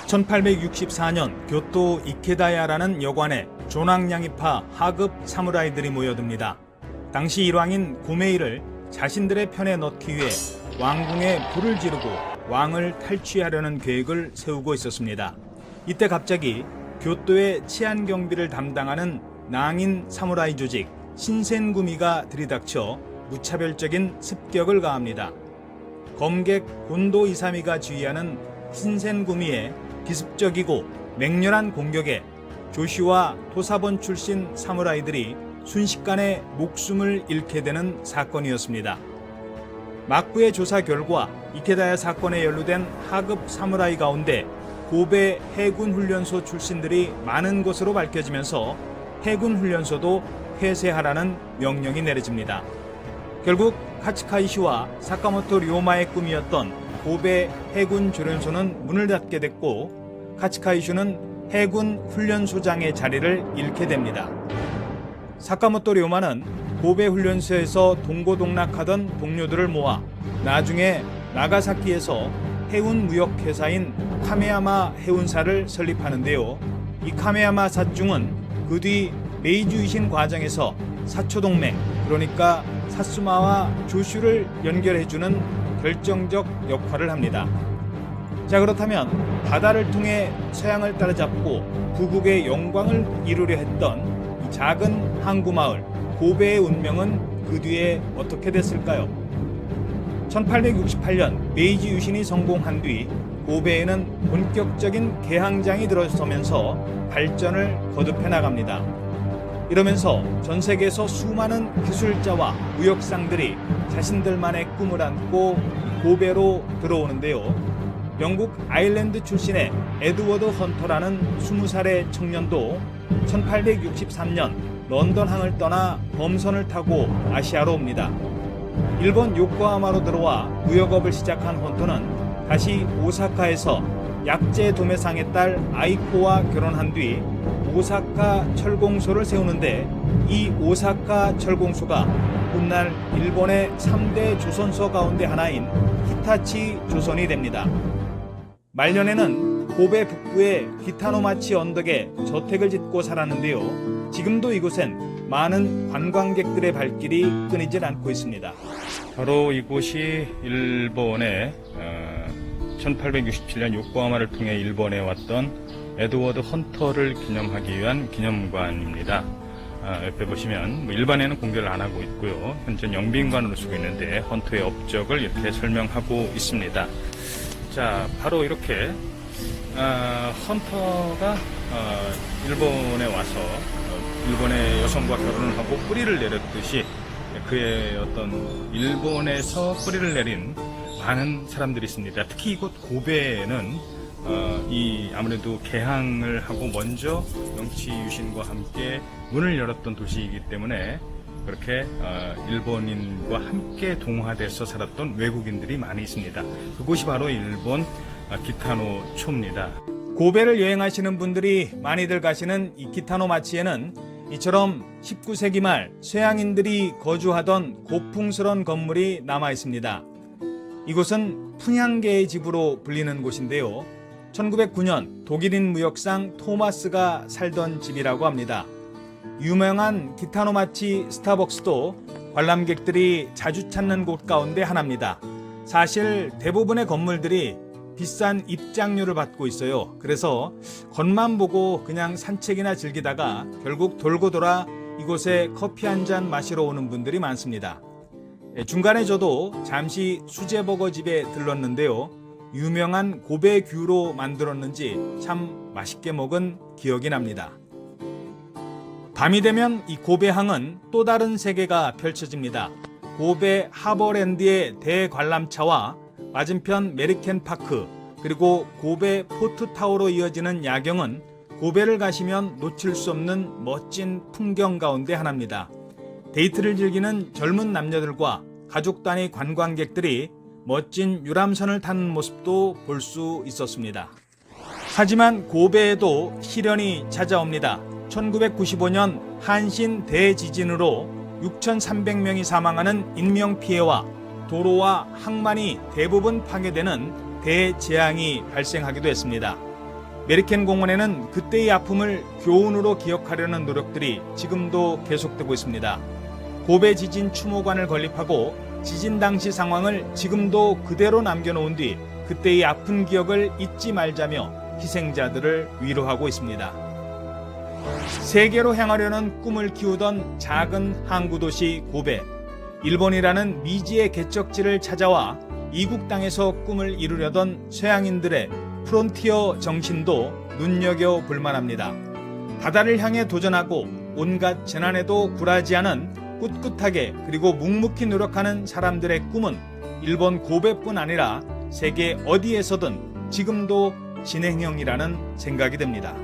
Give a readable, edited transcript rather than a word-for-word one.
(1864년) 교토 이케다야라는 여관에 존왕양이파 하급 사무라이들이 모여듭니다. 당시 일왕인 고메이를 자신들의 편에 넣기 위해 왕궁에 불을 지르고 왕을 탈취하려는 계획을 세우고 있었습니다. 이때 갑자기 교토의 치안 경비를 담당하는 낭인 사무라이 조직 신센구미가 들이닥쳐 무차별적인 습격을 가합니다. 검객 곤도 이사미가 지휘하는 신센구미의 기습적이고 맹렬한 공격에 조시와 토사본 출신 사무라이들이 순식간에 목숨을 잃게 되는 사건이었습니다. 막부의 조사 결과 이케다야 사건에 연루된 하급 사무라이 가운데 고베 해군 훈련소 출신들이 많은 것으로 밝혀지면서 해군 훈련소도 폐쇄하라는 명령이 내려집니다. 결국 카츠카이시와 사카모토 료마의 꿈이었던 고베 해군 조련소는 문을 닫게 됐고, 카츠카이슈는 해군 훈련소장의 자리를 잃게 됩니다. 사카모토 료마는 고베 훈련소에서 동고동락하던 동료들을 모아 나중에 나가사키에서 해운 무역회사인 카메야마 해운사를 설립하는데요. 이 카메야마 사중은 그 뒤 메이주 유신 과정에서 사초동맹, 그러니까 사스마와 조슈를 연결해주는 결정적 역할을 합니다. 자, 그렇다면 바다를 통해 서양을 따라잡고 부국의 영광을 이루려 했던 이 작은 항구마을 고베의 운명은 그 뒤에 어떻게 됐을까요? 1868년 메이지 유신이 성공한 뒤 고베에는 본격적인 개항장이 들어서면서 발전을 거듭해 나갑니다. 이러면서 전 세계에서 수많은 기술자와 무역상들이 자신들만의 꿈을 안고 고베로 들어오는데요. 영국 아일랜드 출신의 에드워드 헌터라는 20살의 청년도 1863년 런던항을 떠나 범선을 타고 아시아로 옵니다. 일본 요코하마로 들어와 무역업을 시작한 헌터는 다시 오사카에서 약재 도매상의 딸 아이코와 결혼한 뒤 오사카 철공소를 세우는데, 이 오사카 철공소가 훗날 일본의 3대 조선소 가운데 하나인 히타치 조선이 됩니다. 말년에는 고베 북부의 기타노마치 언덕에 저택을 짓고 살았는데요. 지금도 이곳엔 많은 관광객들의 발길이 끊이질 않고 있습니다. 바로 이곳이 일본의 1867년 요코하마를 통해 일본에 왔던 에드워드 헌터를 기념하기 위한 기념관입니다. 옆에 보시면 일반에는 공개를 안 하고 있고요. 현재 영빈관으로 쓰고 있는데 헌터의 업적을 이렇게 설명하고 있습니다. 자, 바로 이렇게 헌터가 일본에 와서 일본의 여성과 결혼을 하고 뿌리를 내렸듯이 그의 어떤 일본에서 뿌리를 내린 많은 사람들이 있습니다. 특히 이곳 고베에는 아무래도 개항을 하고 먼저 명치 유신과 함께 문을 열었던 도시이기 때문에 그렇게 일본인과 함께 동화돼서 살았던 외국인들이 많이 있습니다. 그곳이 바로 일본 기타노초입니다. 고베를 여행하시는 분들이 많이들 가시는 이 기타노마치에는 이처럼 19세기 말 서양인들이 거주하던 고풍스러운 건물이 남아 있습니다. 이곳은 풍향계의 집으로 불리는 곳인데요. 1909년 독일인 무역상 토마스가 살던 집이라고 합니다. 유명한 기타노마치 스타벅스도 관람객들이 자주 찾는 곳 가운데 하나입니다. 사실 대부분의 건물들이 비싼 입장료를 받고 있어요. 그래서 겉만 보고 그냥 산책이나 즐기다가 결국 돌고 돌아 이곳에 커피 한 잔 마시러 오는 분들이 많습니다. 중간에 저도 잠시 수제버거 집에 들렀는데요. 유명한 고베 귤로 만들었는지 참 맛있게 먹은 기억이 납니다. 밤이 되면 이 고베항은 또 다른 세계가 펼쳐집니다. 고베 하버랜드의 대관람차와 맞은편 메리켄 파크, 그리고 고베 포트타워로 이어지는 야경은 고베를 가시면 놓칠 수 없는 멋진 풍경 가운데 하나입니다. 데이트를 즐기는 젊은 남녀들과 가족 단위 관광객들이 멋진 유람선을 타는 모습도 볼 수 있었습니다. 하지만 고베에도 시련이 찾아옵니다. 1995년 한신 대지진으로 6,300명이 사망하는 인명피해와 도로와 항만이 대부분 파괴되는 대재앙이 발생하기도 했습니다. 메리켄 공원에는 그때의 아픔을 교훈으로 기억하려는 노력들이 지금도 계속되고 있습니다. 고베 지진 추모관을 건립하고 지진 당시 상황을 지금도 그대로 남겨놓은 뒤 그때의 아픈 기억을 잊지 말자며 희생자들을 위로하고 있습니다. 세계로 향하려는 꿈을 키우던 작은 항구 도시 고베. 일본이라는 미지의 개척지를 찾아와 이국 땅에서 꿈을 이루려던 서양인들의 프론티어 정신도 눈여겨볼 만합니다. 바다를 향해 도전하고 온갖 재난에도 굴하지 않은 꿋꿋하게 그리고 묵묵히 노력하는 사람들의 꿈은 일본 고베뿐 아니라 세계 어디에서든 지금도 진행형이라는 생각이 듭니다.